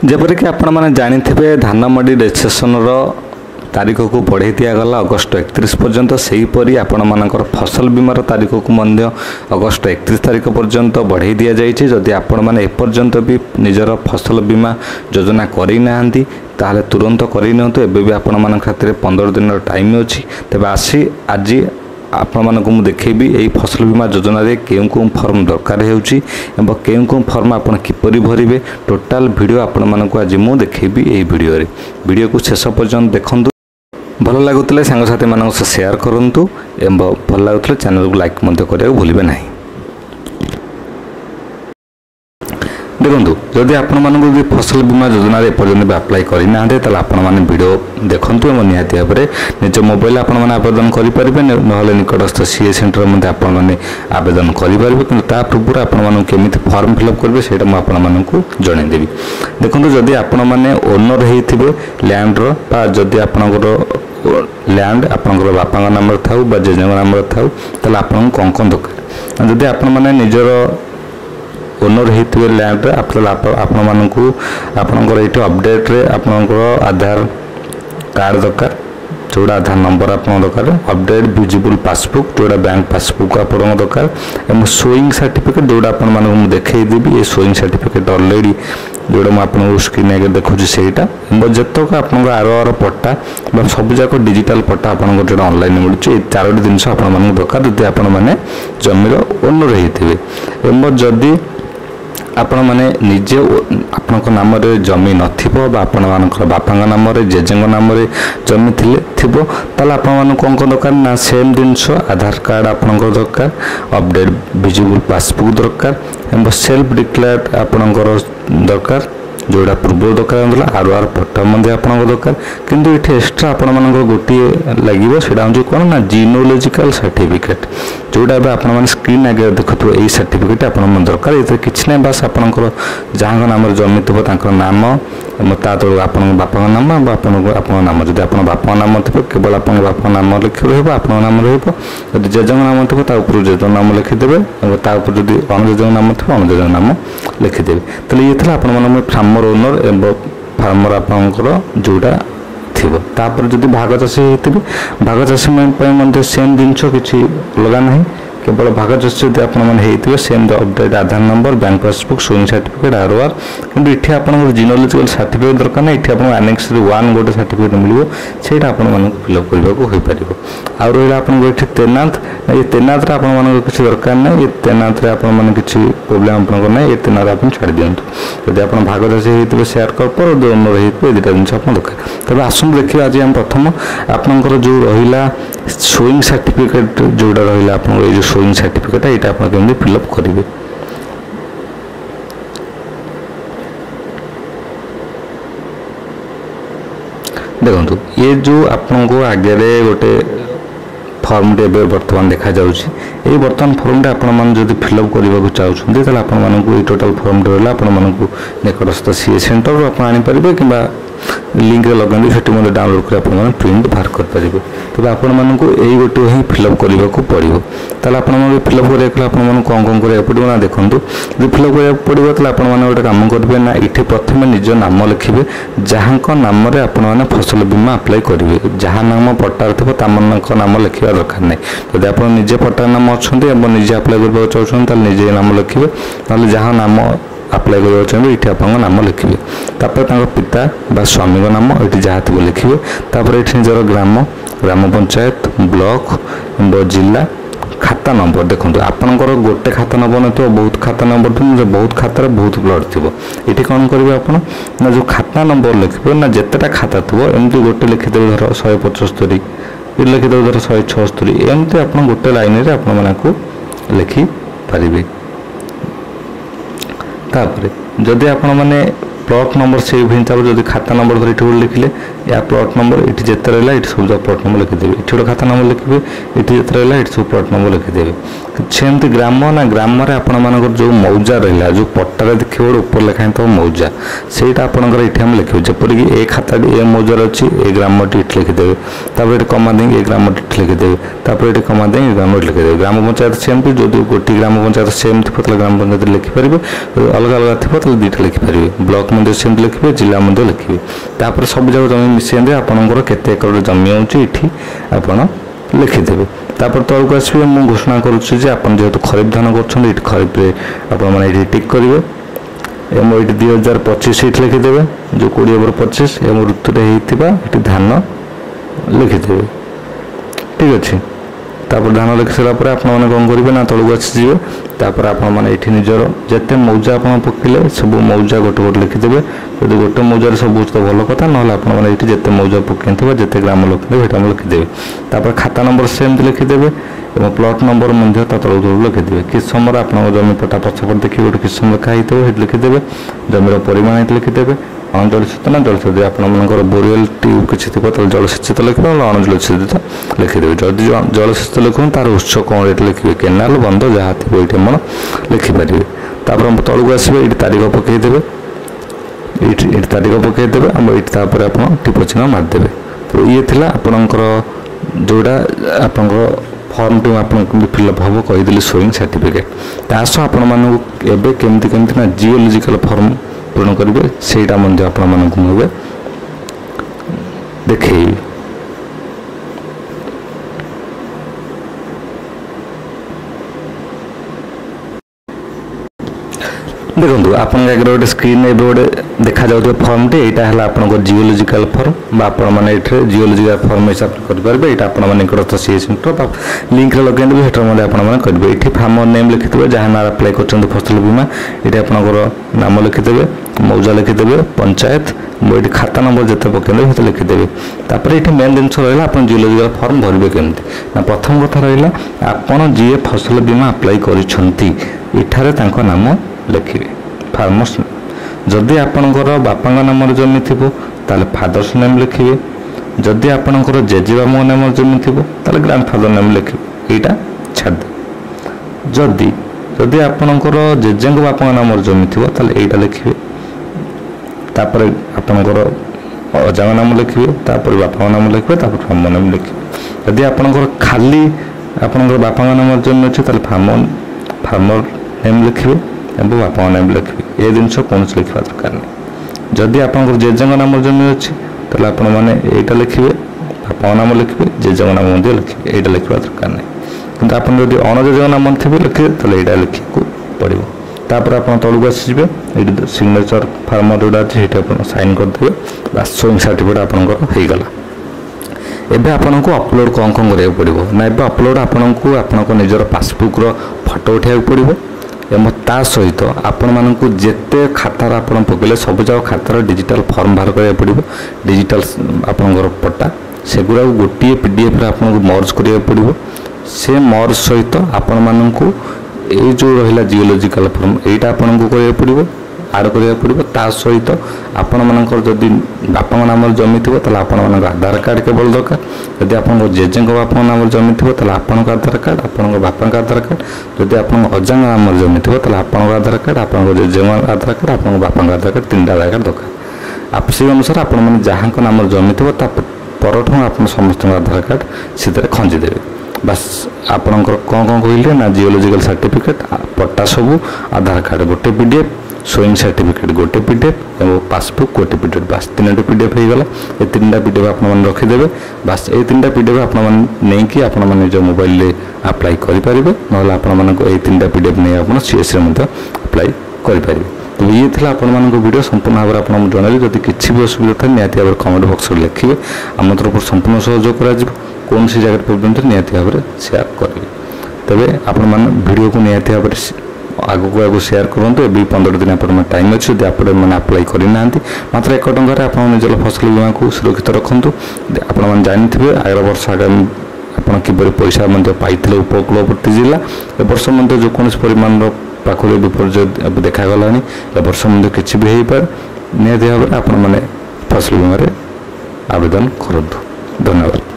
जेपरिक आपण मैंने जानी धान मंडी रेजिस्ट्रेशन तारीख को बढ़ाई दिगला अगस्ट 31 पर्यंत से हीपरी आपण मानकर फसल बीमार तारीख को अगस्ट 31 तारीख पर्यंत बढ़ाई दि जाइए। जदि आपण मैंने एपर्यंत भी निजर फसल बीमा योजना करना ताहले तुरंत करनी एवं भी आपण मान खातिर 15 दिन टाइम अच्छी। तेज आसी आज आपण मानक मु देखेबी यही फसल बीमा योजना रे केउ केउ फॉर्म दरकार होउची एवं केउ केउ फॉर्म आपण किपरि भरिबे टोटाल वीडियो आपण मानक आज मु देखेबी एही वीडियो को शेष पर्यंत देखंतु। भल लागुतले सांग साथी मानक से शेयर करंतु एवं भल लागुतले चैनल को लाइक मध्य करिया भूलिबे नाही। देखो जदि आपण मानक भी फसल बीमा योजना रे पर्यंत भी अप्लाई करना ताले आपण माने वीडियो देखंतु एवं निहाती भाव में निज मोबाइल आपण माने आवेदन करि परिबे नहले निकटस्थ सीए सेंटर मध्ये आपण माने आवेदन करि परिबे। किंतु ता पूर्व आपण मानक केमिति फॉर्म फिलअप करबे सेटा म आपण मानक जणाई देबी। देखंतु जदि आपण माने ओनर हेइथिबे लैंड रो बा जदि आपनकर लैंड आपनकर बापाଙ୍କ नाम थाउ बा जेजेଙ୍କ नाम थाउ ताले आपण कोन कोन दरकार। जदि आपण माने निजर ओनर होते लैंड आपण मानक आपणकर ये अपडेट रे आपणकर आधार कार्ड दरकार जोड़ा आधार नंबर आप दरकार अपडेट विजिबल पासबुक जोड़ा बैंक पासबुक आप दरकार एवं शोइंग सर्टिफिकेट जोड़ा आपण मानक देखईदेवी ये शोइंग सर्टिफिकेट ऑलरेडी जोड़ा मुझे स्क्रीन आगे देखुची सेटा जितक आप आर पट्टा सबूक डिजिटल पट्टा आपको जो ऑनलाइन मिलूँ चारोटी जिनस आपण दरकार जब आपण मैंने जमीर ओनर होते जदि आपण माने निजे आपनक नाम रे जमी नथिबो बा आपण मानकर बापाଙ୍କ नाम रे जेजेଙ୍କ नाम रे जमी थिबो ताले आपण मान कोन कोन दरकार ना सेम जिनस आधार कार्ड आपनकर दरकार अपडेट विजिबल पासबुक दरकार एवं सेल्फ डिक्लेयर्ड आपनकर दरकार जोड़ा पूर्व दरकार आर पट्टा आपन दरकार। किंतु ये एक्सट्रा आपण मानक गोटे लगे सेटा हूँ कौन ना जीनोलॉजिकल सर्टिफिकेट जोड़ा आप स्क्रीन आगे देखुव यही सर्टिफिकेट आप दरकार। ये किसी ना बास आपंकर जहाँ नाम जमी थो नाम ता तल आप बापा नाम आप नाम जब आप बापा नाम थे केवल आप बापा नाम लिखे आप नाम रही जेजेଙ୍କ नाम थो तापर जेज नाम लिखिदेवे तापर जब अणजेज नाम थो अणजेज नाम लिखिदेवे। तो ये थी आप फार्मर ओनर एवं फार्मर आपंकर जोड़ा थिबो तापर जदि भाग चाषी होते भाग चाषी सेम जिनस किसी अलग ना केवल भाग चाषी जब आपते same update Aadhaar number bank passbook showing certificate आर कि ये आप जीनोलॉजिकल सर्टिफिकेट दरकार ना ये आपको आनेक्स 1 गोटे सर्टिफिकेट मिलो से फिलअप करने आउ रहा आपको ये तेनात ये तेनात किसी दरकार ना ये तेनात किसी प्रोब्लेम आपको ना ये तेनात आप छाड़ दिंतु जब आप भाग चाषी होते शेयर कर ओनर होते दुटा जिन दरकार। तब आसत देखिए आज आम प्रथम आपंकर जो रहा शोइंग सर्टिफिकेट जोड़ा रहा आप शोइंग सर्टिफिकेट ये आप फिलअप करेंगे। देखो ये जो आपको आगे गोटे फॉर्म टे बर्तमान देखा जाउछि यही बर्तमान फॉर्म टे आपण मान जदि फिलअप करने को चाहते ताले आपण मानकु टोटल फॉर्म टे रहला आपण मानकु निकटस्थ सीए सेंटर रो आपण आनी परिबे किबा लिंक रे लगन सेठी मते डाउनलोड कर आपण मान प्रिंट बाहर कर परिबे। तबे आपण मानकु एही गोटे ही फिलअप करने को पड़िबो ताले आपण मान फिलअप करे को आपण मान कोन कोन करे पड़िबो ना देखंतु जे फिलअप करे पड़िबो ताले आपण मान गोटे काम करबे ना इथे प्रथमे निज नाम लिखिबे जहां को नाम रे आपण मान फसल बीमा अप्लाई करिवे जहां नाम पट्टा थबो तामनक नाम लिखिबा दरकार नै। जदि आपण निजे पट्टा नाम अछंती एवं निजे अप्लाई करबा चाहछन ताले निजे नाम लिखिबे ताले जहां नाम अप्लाई करबा चाहबे इथे आपन नाम लिखिबे तापर तांको पिता बा स्वामी को नाम एठी जहां थबो लिखिबे तापर एठी निजर ग्राम ग्राम पंचायत ब्लॉक जिला खाता नंबर देखो आपंकर गोटे खाता नंबर न बहुत खाता नंबर थो बहुत खातार बहुत ब्लड थी ये कौन करेंगे आप ना जो खाता नंबर लिखे ना जितेटा खाता थो एमती गोटे लिखिदेवे धर 175 ये लिखिदेवे धर 176 एमती आप गोटे लाइन रे आप लिखिपारे। तापर जदि आपण मैंने प्लॉट नंबर सेव हिसाब से जब खाता नंबर धर ये लिखिले या प्लॉट नंबर ये जिते रहा ये सब प्लॉट नंबर लिखिदेवे ये गोटे खाता नंबर लिखे ये जिते रहा ये सब प्लॉट नंबर लिखिदेवे। सेमती ग्राम ना ग्राम आपण मानकर जो मौजा रहा जो पट्टार देखिए ऊपर लिखाई तो मौजा सेटा आपंकर ये आम लिखे जपरिक ए खाता ए मौजार अच्छी ए ग्रामटी इट लिखिदेवे तापर ये कमा देंगे ए ग्रामटी इट लिखिदेवे तापर ये कमा देंगे ए ग्रामटी लिखिदेवे। ग्राम पंचायत सेमती जो गोटे ग्राम पंचायत सेम थी ग्राम पंचायत लिखिपारे अलग अलग थी तो दुईटा लिखिपारे ब्लॉक मध्य सेमती लिखे जिला मध्य लिखे तापर सब जगह जमी मिसेंदे आपंकर केते एकड़ जमी होची आपण लिखिदेवे तापर तौक आसवे मुझे घोषणा करुच्छी जेहेतु खरीफ धान कर खरीफ ये टिक करेंगे एम ये 2025 ये लिखिदेवे जो 20/25 एम ऋतुरे होती धान लिखिदेवे ठीक अच्छे तापर धान लिखि सारापर आपने कौन करेंगे ना तौक आसीजे तापर आपने निजर जिते मौजा आप पकड़े सब मौजा गोटे गोटे लिखिदेवे यदि गोटे मौजार सब तो भल कथा ना आपने जिते मौजा पकड़ जिते ग्राम लिखिदेवे लिखिदेवे तापर खाता नंबर सेमती लिखिदेवे और प्लॉट नंबर तौक लिखिदेवे किस समय आप जमी पटा पछपट देखिए गोटे किस समय लिखाई लिखिदेवे जमीर परिमाण लिखिदेवे अणजलसेचित ना जलसेचित आपर बोरवेल ट्यूब किसी थी जलसेचित लिखे अणजलसेचित लिखिदेवे जदि जलसेचित लिखुन तार उत्स कौन ये लिखे केनाल बंध जहाँ थी ये मन लिखिपारे तापर तौक आसवे ये तारीख पकईदेवे ये तारीख पकईदेवे आपर आप टिप चिन्ह मारिदेवे तो ये थी आपणकर जोड़ा आप फर्म टी आप फिलअप हम कहीदेली सोइंग सर्टिफिकेट तासह आपण केमती केमती ना जियोलॉजिकल फर्म पूर्ण करेंगे सेटा मुझे देखे देखो आप गोटे स्क्रीन गोटे देखा जाऊँ फर्मटे यहाँ है आपंकर जियोलॉजिकल फर्म आपने जियोलॉजिकल फर्म हिसाब से करेंगे यहाँ आप निकटस्थ सीए सेंटर लिंक लगे देवी हेटर करेंगे ये फार्मर नेम लिखिदेवे जहाँ ना अप्लाई कर फसल बीमा ये आपंकर नाम लिखिदेवे मौजा लिखिदेवे पंचायत ये खाता नंबर जिते पकड़े वो लिखिदेवे तापर ये मेन जिन रहा आप जियोलॉजिकल फर्म भरवे केमती ना प्रथम कथा रहा आपड़ जी फसल बीमा अप्लाई कर नाम लिखिए फार्मर्स जदि आपणकर बापा नाम जमी थी ताले फादर्स नेम लिखिए जदि आपणकर जेजेबाबा नाम जमी थी ताले ग्रांडफादर नेम लिखिए यहाँ छाड़ जदि जदि आपणकर जेजे बापा नाम जमी थी ताले यहाँ लिखिए तापर आपणकर अजा नाम लिखिए तापर बापा नाम लिखिए तापर फार्मर नाम लिखिए जदि आपणकर खाली आपणकर बापा नाम जमी अच्छे ताले फार्मर नेम लिखिए एवं बापा नाम लिखिए ये जिनस कौन लिखा दरकार नहीं जदि आप जेजे नाम जमी अच्छी तेल आप लिखिए बापा नाम लिखिए जेजे नाम लिखिए यहाँ लिखा दरकार नहीं कि आप अणजेजे नाम थे लिखिए तेल यहाँ लिखा पड़ो तापर आप तौक आसीजे ये सिग्नेचर फार्मर जोड़ा अच्छे ये आप साइन करदे बास सोइंग सर्टिफिकेट आपंकर एबे आपन को अपलोड कौन कौन करा पड़ो ना ए अपलोड आपन निजर पासबुक फोटो उठा पड़ो एवं ता सहित आपण मानक जिते खातार आप पकड़े सब जाक खातार डिजिटल फॉर्म बाहर करा पड़ो डिजिटल आपंकर पट्टा सेगुड़ा गोटे पीडीएफ आपको मर्ज करा पड़ो से मर्ज सहित आपण मानक ये जो रहा जियोलॉजिकल फॉर्म यहाँ आपन को करा पड़ो आड करा पड़ो ता सहित आपण मानकर जदि बापा नाम जमी थी आपण मान आधार कार्ड केवल दरकार जदि आप जेजे बापा नाम जमी थी आपण आधार कार्ड आपण बापा आधार कार्ड जदि आप अजा नाम जमी थी आपण आधार कार्ड आप जेजे आधार कार्ड आप बापा आधार कार्ड तीन आधार कार्ड दरकार आप से अनुसार आपण मैंने जहाँ नाम जमी थी परठू आप समस्त आधार कार्ड से खंजीदेवे बास आपणकर कौन कौन कहले ना जियोलॉजिकल सर्टिफिकेट पट्टा सबू आधार कार्ड गोटे पीडीएफ सोइंग सर्टिफिकेट गोटे पीडीएफ और पासबुक गोटे पीडीएफ बास तीन पीडीएफ हो गला ये तीन पीडीएफ आप रखिदेवे बास ये तीन पीडीएफ आपकी आप मोबाइल अप्लाई करेंगे ना तीन पीडीएफ नहीं आप सीएस अप्लाई करेंगे तो ये थी आपण वीडियो संपूर्ण भाव में आपको जनइली जब किसी भी असुविधा था निहाती भाव कमेंट बक्स में लिखिए आम तरफ संपूर्ण सहयोग कर कौन सी जगह प्रोब्लेम निहाती भाव में सेयार करेंगे तेरे आपण वीडियो को निहाती भाव आगु आगु सेयार करूँ ए 15 दिन आप टाइम अच्छे यदि आपने अप्लाई करना मात्र 1 टंकार आप निजर फसल बीमा को सुरक्षित रखुँ आपने जानते आगर वर्ष आगामी आप किपर पैसा पाई उपकूलवर्ती जिला ए वर्ष जो कौन परिमाण पाखुरी विपर्य देखागला ए वर्ष किसी भी हो पाए निहाती भाव में आपण मैंने फसल बीमार आवेदन करूँ। धन्यवाद।